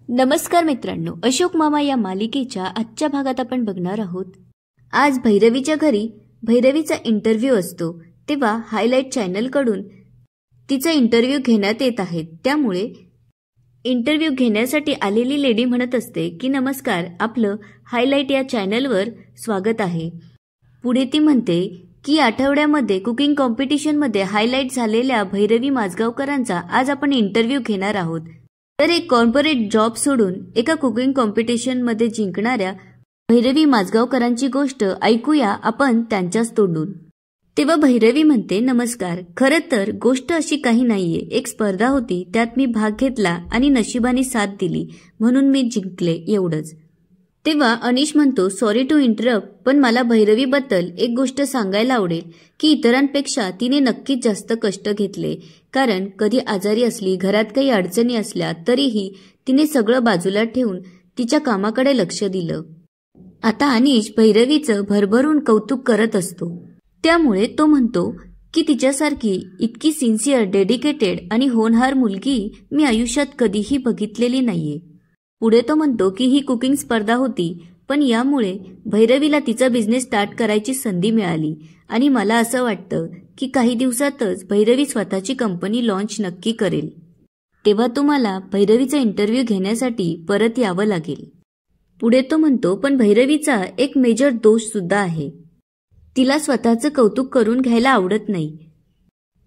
नमस्कार मित्रांनो, अशोक मामा या मालिकेच्या आजच्या भागात आपण बघणार आहोत. आज भैरवीच्या घरी भैरवीचा इंटरव्ह्यू असतो, तेव्हा हायलाइट चॅनलकडून तिचा इंटरव्ह्यू घेण्यात येत आहे. त्यामुळे इंटरव्ह्यू घेण्यासाठी आलेली लेडी म्हणत असते की नमस्कार, आपलं हायलाइट या चॅनलवर स्वागत आहे. पुढे ती म्हणते की आठवड्यामध्ये कुकिंग कॉम्पिटिशनमध्ये हायलाइट झालेल्या भैरवी माझगावकरांचा आज आपण इंटरव्ह्यू घेणार आहोत. तर एक कॉर्पोरेट जॉब सोडून एका कुकिंग कॉम्पिटिशनमध्ये जिंकणाऱ्या भैरवी माझगावकरांची गोष्ट ऐकूया आपण त्यांच्याच तोंडून. तेव्हा भैरवी म्हणते, नमस्कार, खरं तर गोष्ट अशी काही नाहीये. एक स्पर्धा होती, त्यात मी भाग घेतला आणि नशिबाने साथ दिली म्हणून मी जिंकले, एवढंच. तेव्हा अनिश म्हणतो, सॉरी टू इंटरप्ट, पण मला भैरवीबद्दल एक गोष्ट सांगायला आवडेल की इतरांपेक्षा तिने नक्कीच जास्त कष्ट घेतले. कारण कधी आजारी असली, घरात काही अडचणी असल्या तरीही तिने सगळं बाजूला ठेवून तिच्या कामाकडे लक्ष दिलं. आता अनिश भैरवीचं भरभरून कौतुक करत असतो. त्यामुळे तो म्हणतो की तिच्यासारखी इतकी सिन्सिअर, डेडिकेटेड आणि होनहार मुलगी मी आयुष्यात कधीही बघितलेली नाहीये. पुढे तो म्हणतो की ही कुकिंग स्पर्धा होती, पण यामुळे भैरवीला तिचा बिझनेस स्टार्ट करायची संधी मिळाली आणि मला असं वाटतं की काही दिवसातच भैरवी स्वतःची कंपनी लॉन्च नक्की करेल. तेव्हा तुम्हाला भैरवीचा इंटरव्ह्यू घेण्यासाठी परत यावं लागेल. पुढे तो म्हणतो, पण भैरवीचा एक मेजर दोष सुद्धा आहे. तिला स्वतःचं कौतुक करून घ्यायला आवडत नाही.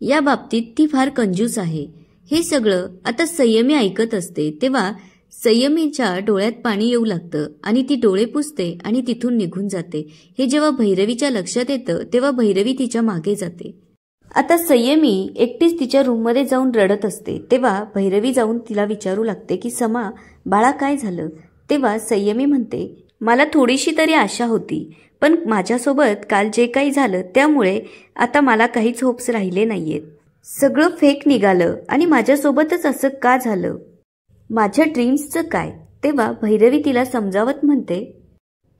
या बाबतीत ती फार कंजूस आहे. हे सगळं आता संयमी ऐकत असते, तेव्हा संयमीच्या डोळ्यात पाणी येऊ लागतं आणि ती डोळे पुसते आणि तिथून निघून जाते. हे जेव्हा भैरवीच्या लक्षात येतं तेव्हा भैरवी तिच्या मागे जाते. आता संयमी एकटीच तिच्या रूममध्ये जाऊन रडत असते. तेव्हा भैरवी जाऊन तिला विचारू लागते की समा, बाळा काय झालं? तेव्हा संयमी म्हणते, मला थोडीशी तरी आशा होती, पण माझ्यासोबत काल जे काही झालं त्यामुळे आता मला काहीच होप्स राहिले नाहीयेत. सगळं फेक निघालं आणि माझ्यासोबतच असं का झालं? माझ्या ड्रीम्सचं काय? तेव्हा भैरवी तिला समजावत म्हणते,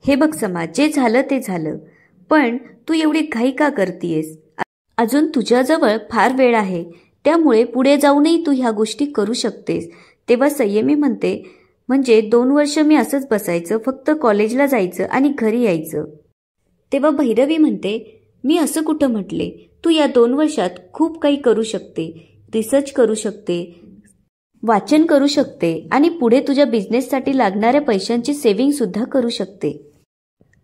हे बघ समा, जे झालं ते झालं, पण तू एवढी घाई का करतीयेस? अजून तुझ्याजवळ फार वेळ आहे, त्यामुळे पुढे जाऊनही तू ह्या गोष्टी करू शकतेस. तेव्हा संयमी म्हणते, म्हणजे 2 वर्ष मी असंच बसायचं, फक्त कॉलेजला जायचं आणि घरी यायचं. तेव्हा भैरवी म्हणते, मी असं कुठं म्हटले? तू या 2 वर्षात खूप काही करू शकते. रिसर्च करू शकते, वाचन करू शकते आणि पुढे तुझ्या बिझनेससाठी लागणाऱ्या पैशांची सेव्हिंग सुद्धा करू शकते.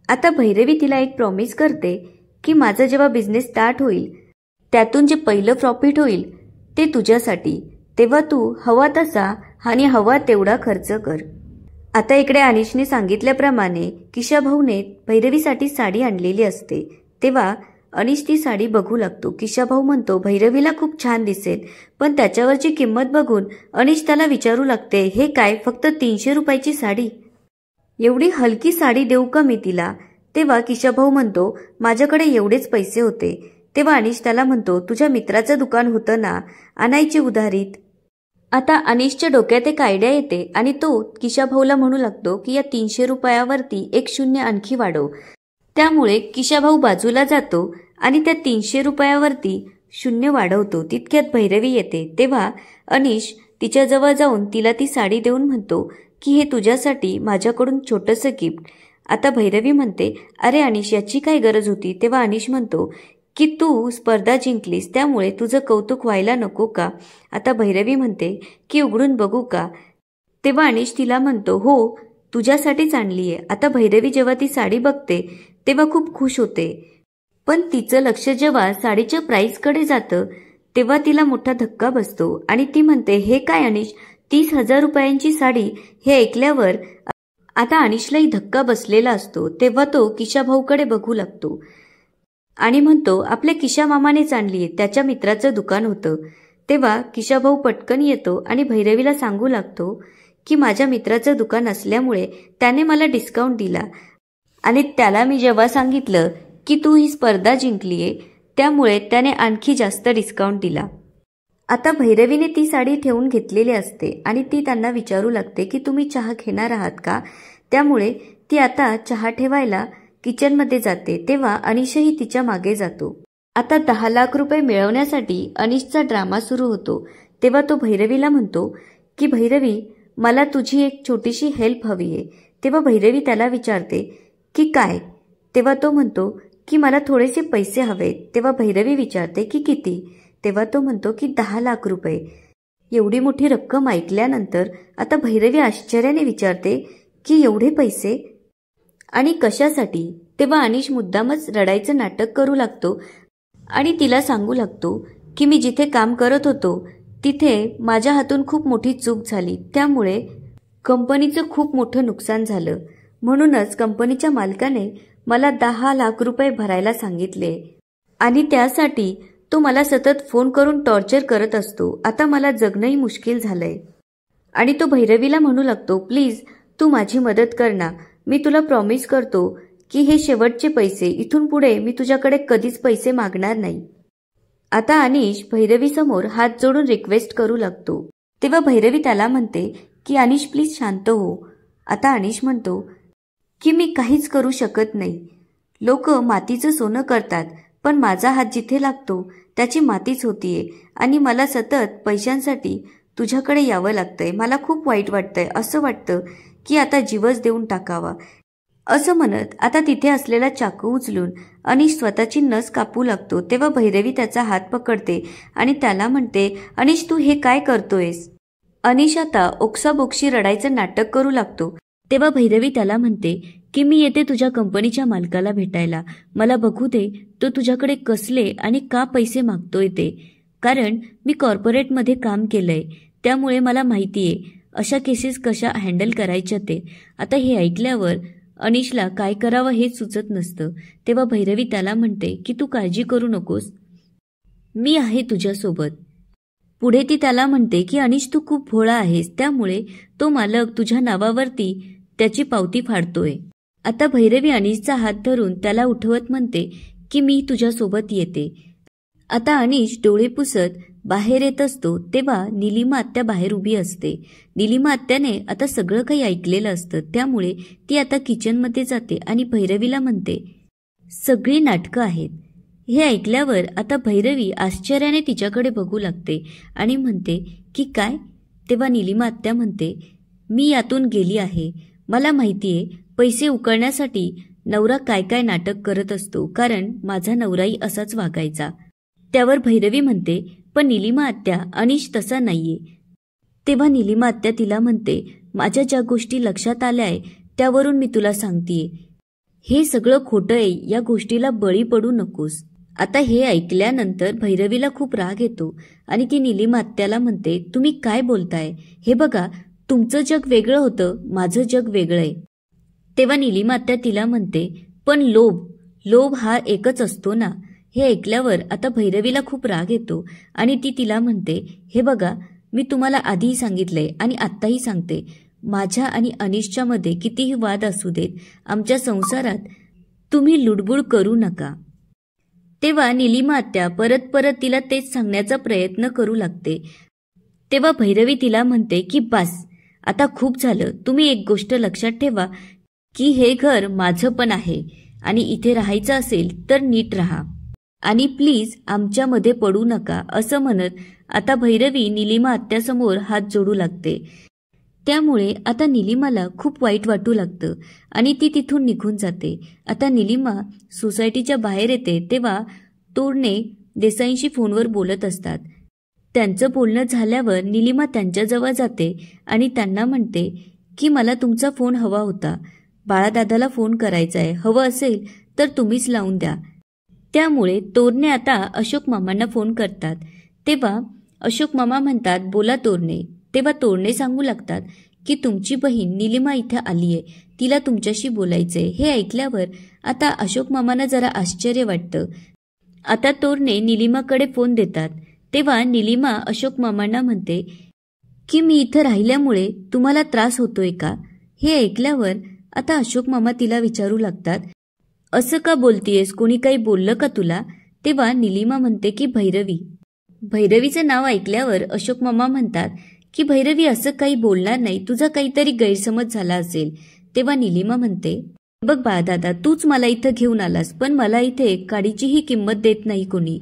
आता भैरवी तिला एक प्रॉमिस करते की माझा जेव्हा बिझनेस स्टार्ट होईल त्यातून जे पहिलं प्रॉफिट होईल ते तुझ्यासाठी. तेव्हा तू हवा तसा आणि हवा तेवढा खर्च कर. आता इकडे अनिशने सांगितल्याप्रमाणे किशाभाऊने भैरवीसाठी साडी आणलेली असते. तेव्हा अनिश ती साडी बघू लागतो. किशाभाऊ म्हणतो, भैरवीला खूप छान दिसेल, पण त्याच्यावरची किंमत बघून अनिश त्याला विचारू लागते, हे काय, फक्त 300 रुपयाची साडी? एवढी हलकी साडी देऊ का मी तिला? तेव्हा किशाभाऊ म्हणतो, माझ्याकडे एवढेच पैसे होते. तेव्हा अनिश त्याला म्हणतो, तुझ्या मित्राचं दुकान होतं ना, आणायची उधारीत. आता अनिशच्या डोक्यात एक आयडिया येते आणि तो किशाभाऊला म्हणू लागतो की या 300 रुपयावरती एक शून्य आणखी वाढव. त्यामुळे किशाभाऊ बाजूला जातो आणि त्या 300 रुपयावरती शून्य वाढवतो. तितक्यात भैरवी येते. तेव्हा अनिश तिच्याजवळ जाऊन तिला ती साडी देऊन म्हणतो की हे तुझ्यासाठी माझ्याकडून छोटंसं गिफ्ट. आता भैरवी म्हणते, अरे अनिश, याची काय गरज होती? तेव्हा अनिश म्हणतो की तू स्पर्धा जिंकलीस, त्यामुळे तुझं कौतुक व्हायला नको का? आता भैरवी म्हणते की उघडून बघू का? तेव्हा अनिश तिला म्हणतो, हो, तुझ्यासाठीच आणलीये. आता भैरवी जेव्हा ती साडी बघते तेव्हा खूप खुश होते, पण तिचं लक्ष जेव्हा साडीच्या प्राइसकडे जातं तेव्हा तिला मोठा धक्का बसतो आणि ती म्हणते, हे काय अनिश, 30,000 रुपयांची साडी? हे ऐकल्यावर आता अनिशलाही धक्का बसलेला असतो. तेव्हा तो किशाभाऊकडे बघू लागतो आणि म्हणतो, आपल्या किशा मामानेच आणलीये, त्याच्या मित्राचं दुकान होतं. तेव्हा किशाभाऊ पटकन येतो आणि भैरवीला सांगू लागतो की माझ्या मित्राचं दुकान असल्यामुळे त्याने मला डिस्काउंट दिला आणि त्याला मी जेव्हा सांगितलं की तू ही स्पर्धा जिंकलीये त्यामुळे त्याने आणखी जास्त डिस्काउंट दिला. आता भैरवीने ती साडी ठेवून घेतलेली असते आणि ती त्यांना विचारू लागते की तुम्ही चहा घेणार आहात का? त्यामुळे ती आता चहा ठेवायला किचनमध्ये जाते. तेव्हा अनिशही तिच्या मागे जातो. आता 10 लाख रुपये मिळवण्यासाठी अनिशचा ड्रामा सुरू होतो. तेव्हा तो भैरवीला म्हणतो की भैरवी, मला तुझी एक छोटीशी हेल्प हवी आहे. तेव्हा भैरवी त्याला विचारते की काय. तेव्हा तो म्हणतो की मला थोडेसे पैसे हवेत. तेव्हा भैरवी विचारते की किती. तेव्हा तो म्हणतो की 10 लाख रुपये. एवढी मोठी रक्कम ऐकल्यानंतर आता भैरवी आश्चर्याने विचारते की एवढे पैसे आणि कशासाठी. तेव्हा अनिश मुद्दामच रडायचं नाटक करू लागतो आणि तिला सांगू लागतो की मी जिथे काम करत होतो तिथे माझ्या हातून खूप मोठी चूक झाली, त्यामुळे कंपनीचं खूप मोठं नुकसान झालं. म्हणूनच कंपनीच्या मालकाने मला 10 लाख रुपये भरायला सांगितले आणि त्यासाठी तो मला सतत फोन करून टॉर्चर करत असतो. आता मला जगणंही मुश्किल झालंय. आणि तो भैरवीला म्हणू लागतो, प्लीज तू माझी मदत कर ना. मी तुला प्रॉमिस करतो की हे शेवटचे पैसे, इथून पुढे मी तुझ्याकडे कधीच पैसे मागणार नाही. आता अनिश भैरवी समोर हात जोडून रिक्वेस्ट करू लागतो. तेव्हा भैरवी त्याला म्हणते की अनिश प्लीज शांत हो. आता अनिश म्हणतो की मी काहीच करू शकत नाही. लोक मातीचं सोनं करतात, पण माझा हात जिथे लागतो त्याची मातीच होतीये आणि मला सतत पैशांसाठी तुझ्याकडे यावं लागतंय. मला खूप वाईट वाटतंय. असं वाटतं की आता जीवच देऊन टाकावा. असं म्हणत आता तिथे असलेला चाकू उचलून अनिश स्वतःची नस कापू लागतो. तेव्हा भैरवी त्याचा हात पकडते आणि त्याला म्हणते, अनिश तू हे काय करतोयस. अनिश आता ओक्साबोक्शी रडायचं नाटक करू लागतो. तेव्हा भैरवी त्याला म्हणते की मी येते तुझ्या कंपनीच्या मालकाला भेटायला. मला बघू दे तो तुझ्याकडे कसले आणि का पैसे मागतोय ते. कारण मी कॉर्पोरेटमध्ये काम केलंय, त्यामुळे मला माहितीये अशा केसेस कशा हँडल करायच्या ते. आता हे ऐकल्यावर अनिशला काय करावं हेच सुचत नसतं. तेव्हा भैरवी त्याला म्हणते की तू काळजी करू नकोस, मी आहे तुझ्यासोबत. पुढे ती त्याला म्हणते की अनिश तू खूप भोळा आहेस, त्यामुळे तो मालक तुझ्या नावावरती त्याची पावती फाडतोय. आता भैरवी अनिशचा हात धरून त्याला उठवत म्हणते की मी तुझ्यासोबत येते. आता अनिश डोळे पुसत बाहेर येत असतो तेव्हा निलिमा आत्या बाहेर उभी असते. निलिमा आत्याने आता सगळं काही ऐकलेलं असतं, त्यामुळे ती आता किचनमध्ये जाते आणि भैरवीला म्हणते सगळी नाटकं आहेत. हे ऐकल्यावर आता भैरवी आश्चर्याने तिच्याकडे बघू लागते आणि म्हणते की काय. तेव्हा निलिमा आत्या म्हणते मी यातून गेली आहे. मला माहितीये पैसे उकळण्यासाठी नवरा काय काय नाटक करत असतो, कारण माझा नवराही असाच वागायचा. त्यावर भैरवी म्हणते पण निलिमा आत्या अनिश तसा नाहीये. तेव्हा निलिमा आत्या तिला म्हणते माझ्या ज्या गोष्टी लक्षात आल्याय त्यावरून मी तुला सांगतेय, हे सगळं खोटं आहे. या गोष्टीला बळी पडू नकोस. आता हे ऐकल्यानंतर भैरवीला खूप राग येतो आणि ती निलिमा आत्याला म्हणते तुम्ही काय बोलताय. हे बघा तुमचं जग वेगळं होतं, माझं जग वेगळं आहे. तेव्हा निलिमा आत्या तिला म्हणते पण लोभ हा एकच असतो ना. हे ऐकल्यावर आता भैरवीला खूप राग येतो आणि ती तिला म्हणते हे बघा मी तुम्हाला आधीही सांगितलंय आणि आत्ताही सांगते, माझ्या आणि अनिशच्या मध्ये कितीही वाद असू देत, आमच्या संसारात तुम्ही लुडबुड करू नका. तेव्हा निलिमा आत्या परत तिला तेच सांगण्याचा प्रयत्न करू लागते. तेव्हा भैरवी तिला म्हणते की बस आता खूप झालं. तुम्ही एक गोष्ट लक्षात ठेवा की हे घर माझं पण आहे आणि इथे राहायचं असेल तर नीट राहा आणि प्लीज आमच्यामध्ये पडू नका. असं म्हणत आता भैरवी निलिमा आत्यासमोर हात जोडू लागते. त्यामुळे आता निलिमाला खूप वाईट वाटू लागतं आणि ती तिथून निघून जाते. आता निलिमा सोसायटीच्या बाहेर येते तेव्हा तोरणे देसाईंशी फोनवर बोलत असतात. त्यांचं बोलणं झाल्यावर निलिमा त्यांच्याजवळ जाते आणि त्यांना म्हणते की मला तुमचा फोन हवा होता. बाळादादाला फोन करायचा आहे, हवं असेल तर तुम्हीच लावून द्या. त्यामुळे तोरणे आता अशोक मामांना फोन करतात. तेव्हा अशोक मामा म्हणतात बोला तोरणे. तेव्हा तोरणे सांगू लागतात की तुमची बहीण निलिमा इथे आलीये, तिला तुमच्याशी बोलायचंय. हे ऐकल्यावर आता अशोक मामांना जरा आश्चर्य वाटतं. आता तोरणे निलिमाकडे फोन देतात. तेव्हा निलिमा अशोक मामांना म्हणते की मी इथं राहिल्यामुळे तुम्हाला त्रास होतोय का. हे ऐकल्यावर आता अशोक मामा तिला विचारू लागतात असं का बोलतीयस, कोणी काही बोललं का तुला. तेव्हा निलिमा म्हणते की भैरवीचं नाव ऐकल्यावर अशोक मामा म्हणतात की भैरवी असं काही बोलणार नाही, तुझा काहीतरी गैरसमज झाला असेल. तेव्हा निलिमा म्हणते बघ बाळदादा तूच मला इथं घेऊन आलास, पण मला इथे काडीचीही किंमत देत नाही कोणी.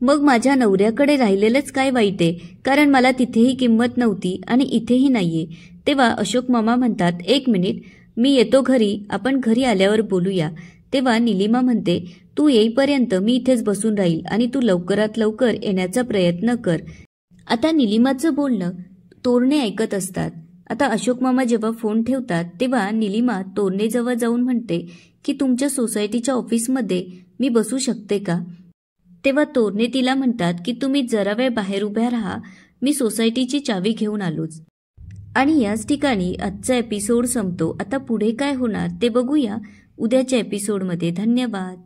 मग माझ्या नवऱ्याकडे राहिलेलंच काय वाईट आहे, कारण मला तिथेही किंमत नव्हती आणि इथेही नाहीये. तेव्हा अशोक मामा म्हणतात, 1 मिनिट, मी येतो घरी, आपण घरी आल्यावर बोलूया. तेव्हा निलिमा म्हणते, तू येईपर्यंत मी इथेच बसून राहील आणि तू लवकरात लवकर येण्याचा प्रयत्न कर. आता निलिमाचं बोलणं तोरणे ऐकत असतात. आता अशोक मामा जेव्हा फोन ठेवतात तेव्हा निलिमा तोरणेजवळ जाऊन म्हणते की तुमच्या सोसायटीच्या ऑफिसमध्ये मी बसू शकते का? तेव्हा तोरणे तिला म्हणतात की तुम्ही जरा वेळ बाहेर उभ्या राहा, मी सोसायटीची चावी घेऊन आलोच. आणि याच ठिकाणी आजचा एपिसोड संपतो. आता पुढे काय होणार ते बघूया उद्याच्या एपिसोडमध्ये. धन्यवाद.